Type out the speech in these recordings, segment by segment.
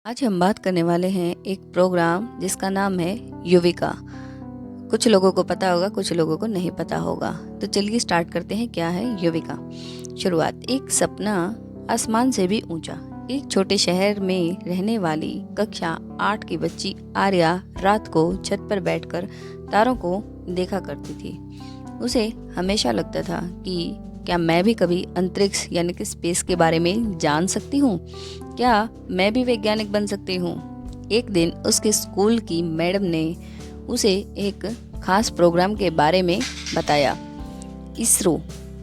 आज हम बात करने वाले हैं एक प्रोग्राम जिसका नाम है युविका। कुछ लोगों को पता होगा, कुछ लोगों को नहीं पता होगा। तो चलिए स्टार्ट करते हैं। क्या है युविका? शुरुआत। एक सपना आसमान से भी ऊंचा। एक छोटे शहर में रहने वाली कक्षा 8 की बच्ची आर्या रात को छत पर बैठकर तारों को देखा करती थी। उसे हमेशा लगता था कि क्या मैं भी कभी अंतरिक्ष यानी कि स्पेस के बारे में जान सकती हूँ? क्या मैं भी वैज्ञानिक बन सकती हूँ? एक दिन उसके स्कूल की मैडम ने उसे एक खास प्रोग्राम के बारे में बताया। इसरो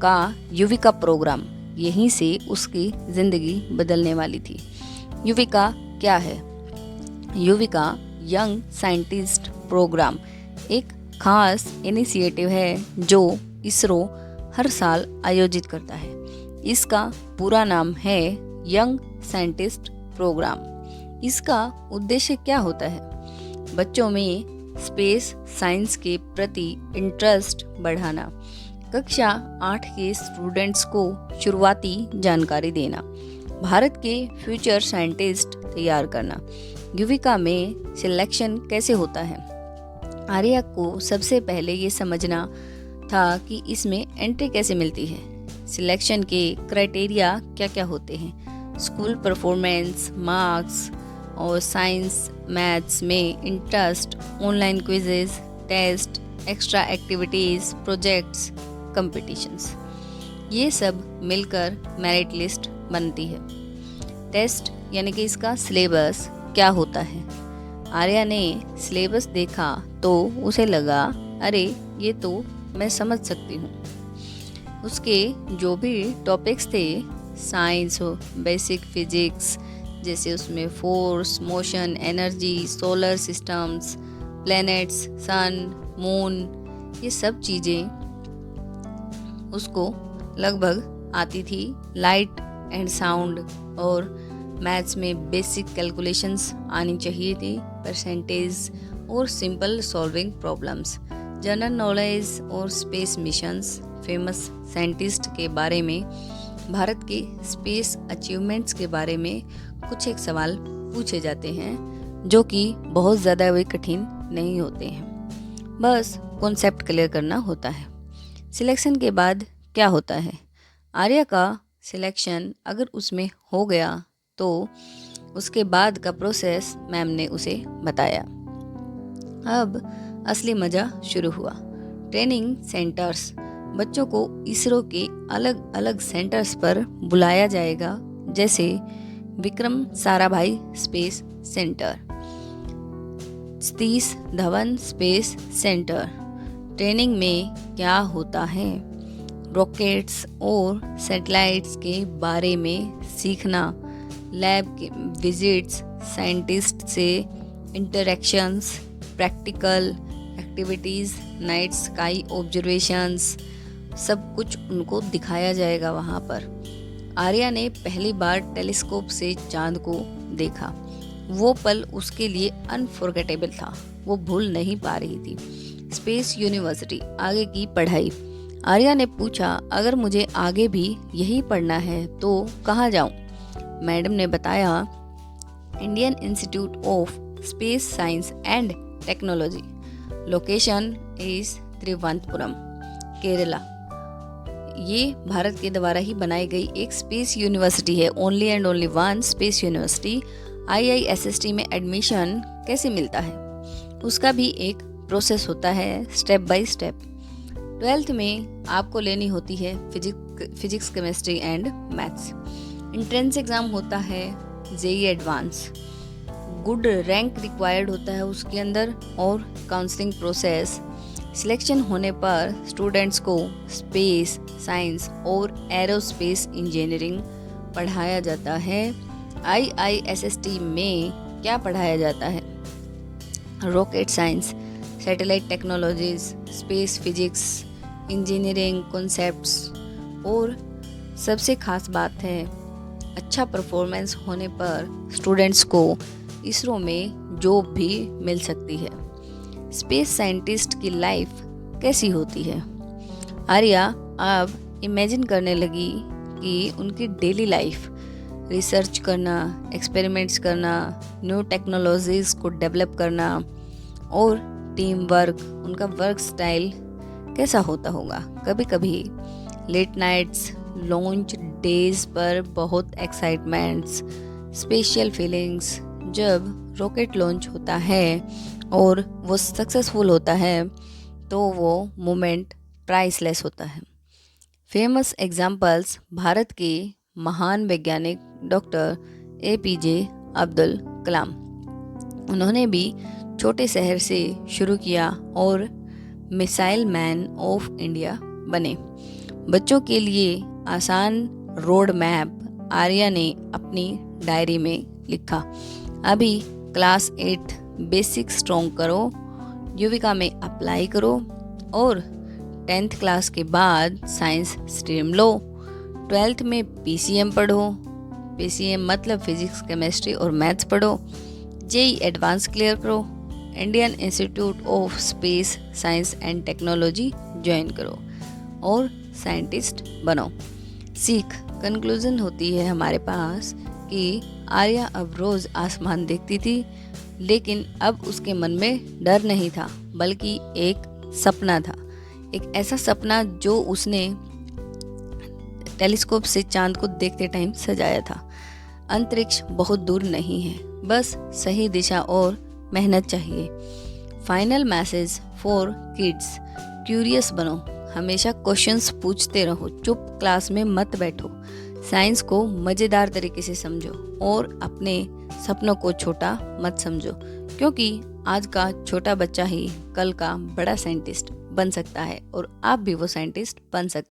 का युविका प्रोग्राम। यहीं से उसकी ज़िंदगी बदलने वाली थी। युविका क्या है? युविका यंग साइंटिस्ट प्रोग्राम एक खास इनिशिएटिव है जो इसरो हर साल आयोजित करता है। इसका पूरा नाम है यंग साइंटिस्ट प्रोग्राम। इसका उद्देश्य क्या होता है? बच्चों में स्पेस साइंस के प्रति इंटरेस्ट बढ़ाना, कक्षा 8 के स्टूडेंट्स को शुरुआती जानकारी देना, भारत के फ्यूचर साइंटिस्ट तैयार करना। युविका में सिलेक्शन कैसे होता है? आर्या को सबसे पहले ये समझना था कि इसमें एंट्री कैसे मिलती है। सिलेक्शन के क्राइटेरिया क्या क्या होते हैं? स्कूल परफॉर्मेंस, मार्क्स और साइंस मैथ्स में interest, online quizzes, test, extra activities, projects, competitions, ये सब मिलकर मेरिट लिस्ट बनती है। टेस्ट यानी कि इसका सिलेबस क्या होता है? आर्या ने सिलेबस देखा तो उसे लगा, अरे ये तो मैं समझ सकती हूँ। उसके जो भी टॉपिक्स थे, साइंस हो, बेसिक फिजिक्स, जैसे उसमें force, motion, energy, solar systems, planets, sun, moon, ये सब चीज़ें उसको लगभग आती थी। लाइट एंड साउंड और मैथ्स में बेसिक कैलकुलेशंस आनी चाहिए थी, परसेंटेज और simple solving problems, general knowledge और स्पेस मिशंस, फेमस साइंटिस्ट के बारे में, भारत के स्पेस अचीवमेंट्स के बारे में कुछ एक सवाल पूछे जाते हैं जो कि बहुत ज़्यादा वे कठिन नहीं होते हैं। बस कॉन्सेप्ट क्लियर करना होता है। सिलेक्शन के बाद क्या होता है? आर्या का सिलेक्शन अगर उसमें हो गया तो उसके बाद का प्रोसेस मैम ने उसे बताया। अब असली मज़ा शुरू हुआ। Training centres. बच्चों को इसरो के अलग अलग सेंटर्स पर बुलाया जाएगा, जैसे Vikram Sarabhai space centre, Satish Dhawan space centre. Training में क्या होता है? रॉकेट्स और सैटेलाइट्स के बारे में सीखना, लैब के विजिट्स, साइंटिस्ट से interactions, practical activities, night sky observations, सब कुछ उनको दिखाया जाएगा वहाँ पर। आर्या ने पहली बार टेलीस्कोप से चांद को देखा। वो पल उसके लिए अनफॉरगेटेबल था। वो भूल नहीं पा रही थी। स्पेस यूनिवर्सिटी, आगे की पढ़ाई। आर्या ने पूछा, अगर मुझे आगे भी यही पढ़ना है तो कहाँ जाऊँ? मैडम ने बताया, Indian institute of space science and technology, location is Thiruvananthapuram, Kerala. ये भारत के द्वारा ही बनाई गई एक स्पेस यूनिवर्सिटी है। Only and only one space university. IISST में एडमिशन कैसे मिलता है? उसका भी एक प्रोसेस होता है, स्टेप बाय स्टेप। 12th में आपको लेनी होती है physics, chemistry and maths. Entrance exam होता है, JEE advance. Good rank required होता है उसके अंदर, और काउंसलिंग प्रोसेस। सिलेक्शन होने पर स्टूडेंट्स को स्पेस साइंस और एरोस्पेस इंजीनियरिंग पढ़ाया जाता है। IISST में क्या पढ़ाया जाता है? Rocket science, satellite technologies, space physics, engineering concepts, और सबसे खास बात है, अच्छा परफॉर्मेंस होने पर स्टूडेंट्स को इसरो में जॉब भी मिल सकती है। स्पेस साइंटिस्ट की लाइफ कैसी होती है? आर्या अब इमेजिन करने लगी कि उनकी डेली लाइफ रिसर्च करना, एक्सपेरिमेंट्स करना, न्यू टेक्नोलॉजीज़ को डेवलप करना और टीम वर्क, उनका वर्क स्टाइल कैसा होता होगा। कभी कभी लेट नाइट्स, लॉन्च डेज पर बहुत एक्साइटमेंट्स, स्पेशल फीलिंग्स। जब रॉकेट लॉन्च होता है और वो सक्सेसफुल होता है तो वो मोमेंट प्राइसलेस होता है। फेमस एग्जाम्पल्स भारत के महान वैज्ञानिक डॉक्टर APJ अब्दुल कलाम। उन्होंने भी छोटे शहर से शुरू किया और मिसाइल मैन ऑफ इंडिया बने। बच्चों के लिए आसान रोड मैप आर्या ने अपनी डायरी में लिखा। अभी क्लास 8 बेसिक स्ट्रॉन्ग करो, युविका में अप्लाई करो और 10th क्लास के बाद साइंस स्ट्रीम लो। 12th में PCM पढ़ो, PCM मतलब फिजिक्स, केमिस्ट्री और मैथ्स पढ़ो। JEE एडवांस क्लियर करो, Indian institute of space science and technology join करो और साइंटिस्ट बनो। सीख कंक्लूजन होती है हमारे पास कि आर्या अब रोज़ आसमान देखती थी, लेकिन अब उसके मन में डर नहीं था बल्कि एक सपना था। एक ऐसा सपना जो उसने टेलीस्कोप से चांद को देखते टाइम सजाया था। अंतरिक्ष बहुत दूर नहीं है, बस सही दिशा और मेहनत चाहिए। Final message for kids, curious बनो, हमेशा क्वेश्चंस पूछते रहो, चुप क्लास में मत बैठो, साइंस को मज़ेदार तरीके से समझो और अपने सपनों को छोटा मत समझो, क्योंकि आज का छोटा बच्चा ही कल का बड़ा साइंटिस्ट बन सकता है और आप भी वो साइंटिस्ट बन सकते हैं।